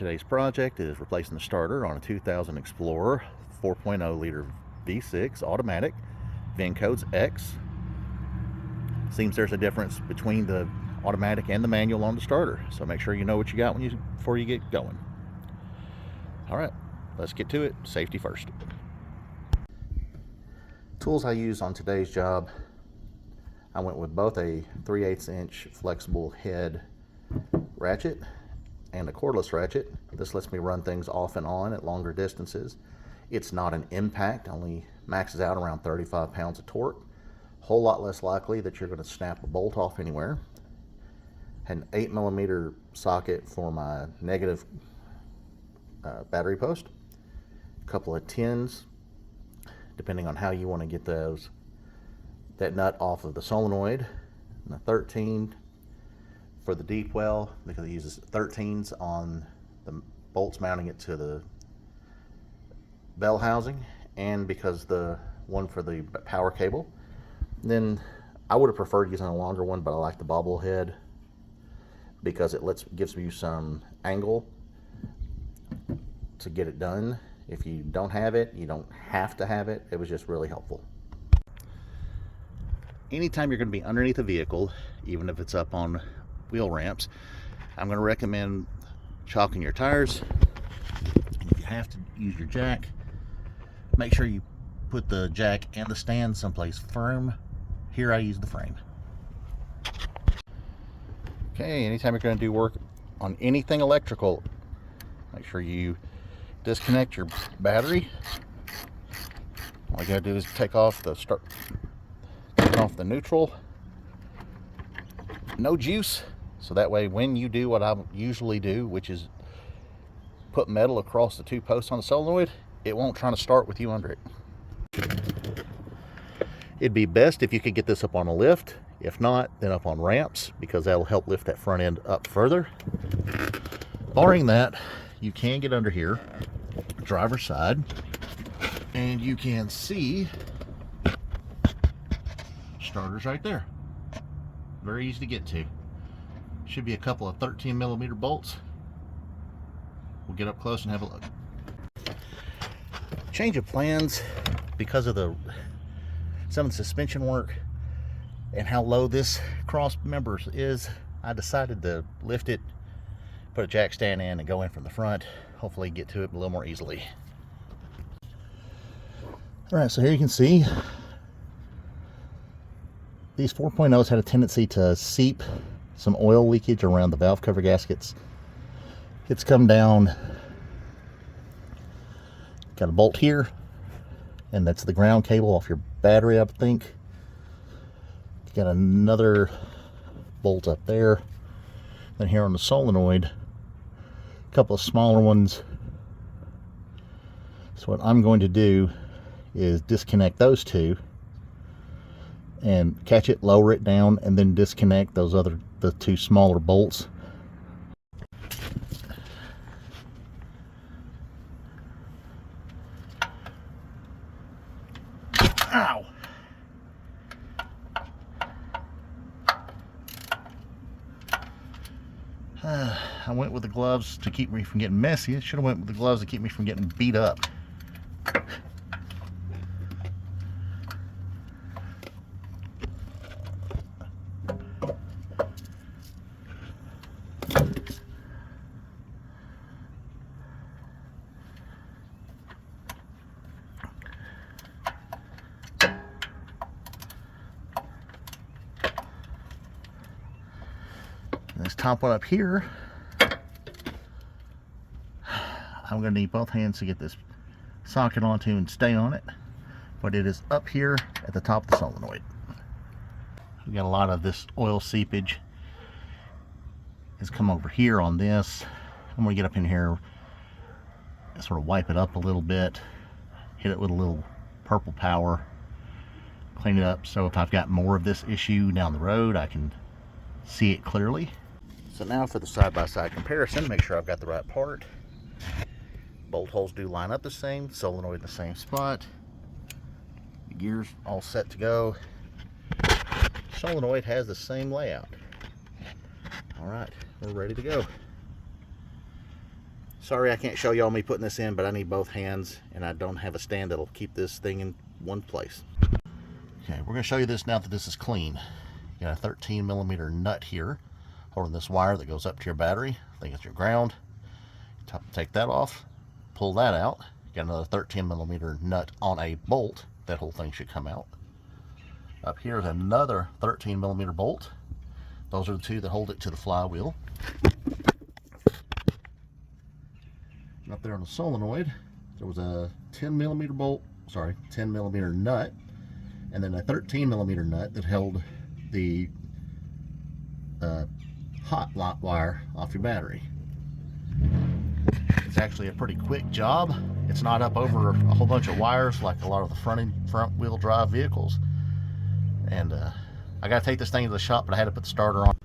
Today's project is replacing the starter on a 2000 Explorer 4.0 liter V6 automatic, VIN code's X. Seems there's a difference between the automatic and the manual on the starter, so make sure you know what you got before you get going. Alright, let's get to it. Safety first. Tools I use on today's job, I went with both a 3/8 inch flexible head ratchet and a cordless ratchet. This lets me run things off and on at longer distances. It's not an impact, only maxes out around 35 pounds of torque. Whole lot less likely that you're going to snap a bolt off anywhere. An 8mm socket for my negative battery post. A couple of tins, depending on how you want to get that nut off of the solenoid. And a 13 for the deep well, because it uses 13s on the bolts mounting it to the bell housing, and because the one for the power cable. Then I would have preferred using a longer one, but I like the bobble head because it gives you some angle to get it done. If you don't have it, you don't have to have it. It was just really helpful. Anytime you're going to be underneath a vehicle, even if it's up on wheel ramps, I'm going to recommend chalking your tires. And if you have to use your jack, make sure you put the jack and the stand someplace firm. Here I use the frame. Okay, anytime you're going to do work on anything electrical, make sure you disconnect your battery. All you gotta do is take off the neutral. No juice, so that way when you do what I usually do, which is put metal across the two posts on the solenoid, it won't try to start with you under it. It'd be best if you could get this up on a lift. If not, then up on ramps, because that'll help lift that front end up further. Barring that, you can get under here, driver's side, and you can see starters right there. Very easy to get to. Should be a couple of 13mm bolts. We'll get up close and have a look. Change of plans because of some of the suspension work and how low this cross member is. I decided to lift it, put a jack stand in, and go in from the front. Hopefully get to it a little more easily. Alright, so here you can see these 4.0s had a tendency to seep some oil leakage around the valve cover gaskets. It's come down. Got a bolt here, and that's the ground cable off your battery, I think. Got another bolt up there. Then here on the solenoid, a couple of smaller ones. So what I'm going to do is disconnect those two and catch it, lower it down, and then disconnect the two smaller bolts. Ow! I went with the gloves to keep me from getting messy. I should have went with the gloves to keep me from getting beat up. This top one up here, I'm going to need both hands to get this socket onto and stay on it, but it is up here at the top of the solenoid. We got a lot of this oil seepage has come over here on this. I'm going to get up in here and sort of wipe it up a little bit, hit it with a little purple power, clean it up, so if I've got more of this issue down the road, I can see it clearly. So now for the side-by-side comparison, make sure I've got the right part. Bolt holes do line up the same, solenoid in the same spot, the gears all set to go. Solenoid has the same layout. All right, we're ready to go. Sorry I can't show y'all me putting this in, but I need both hands and I don't have a stand that'll keep this thing in one place. Okay, we're going to show you this now that this is clean. You got a 13mm nut here holding this wire that goes up to your battery. I think it's your ground. Take that off, pull that out. You got another 13mm nut on a bolt. That whole thing should come out. Up here is another 13mm bolt. Those are the two that hold it to the flywheel. And up there on the solenoid, there was a 10mm bolt, 10mm nut, and then a 13mm nut that held the hot lot wire off your battery. It's actually a pretty quick job. It's not up over a whole bunch of wires like a lot of the front wheel drive vehicles. And I gotta take this thing to the shop, but I had to put the starter on.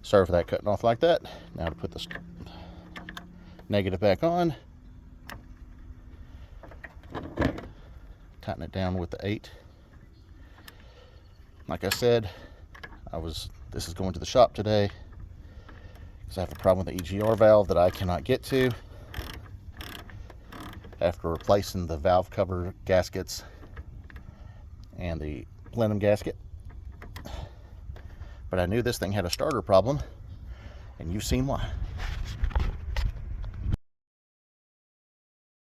Sorry for that cutting off like that. Now to put the negative back on. Tighten it down with the 8. Like I said, this is going to the shop today because I have a problem with the EGR valve that I cannot get to after replacing the valve cover gaskets and the plenum gasket. But I knew this thing had a starter problem, and you've seen why.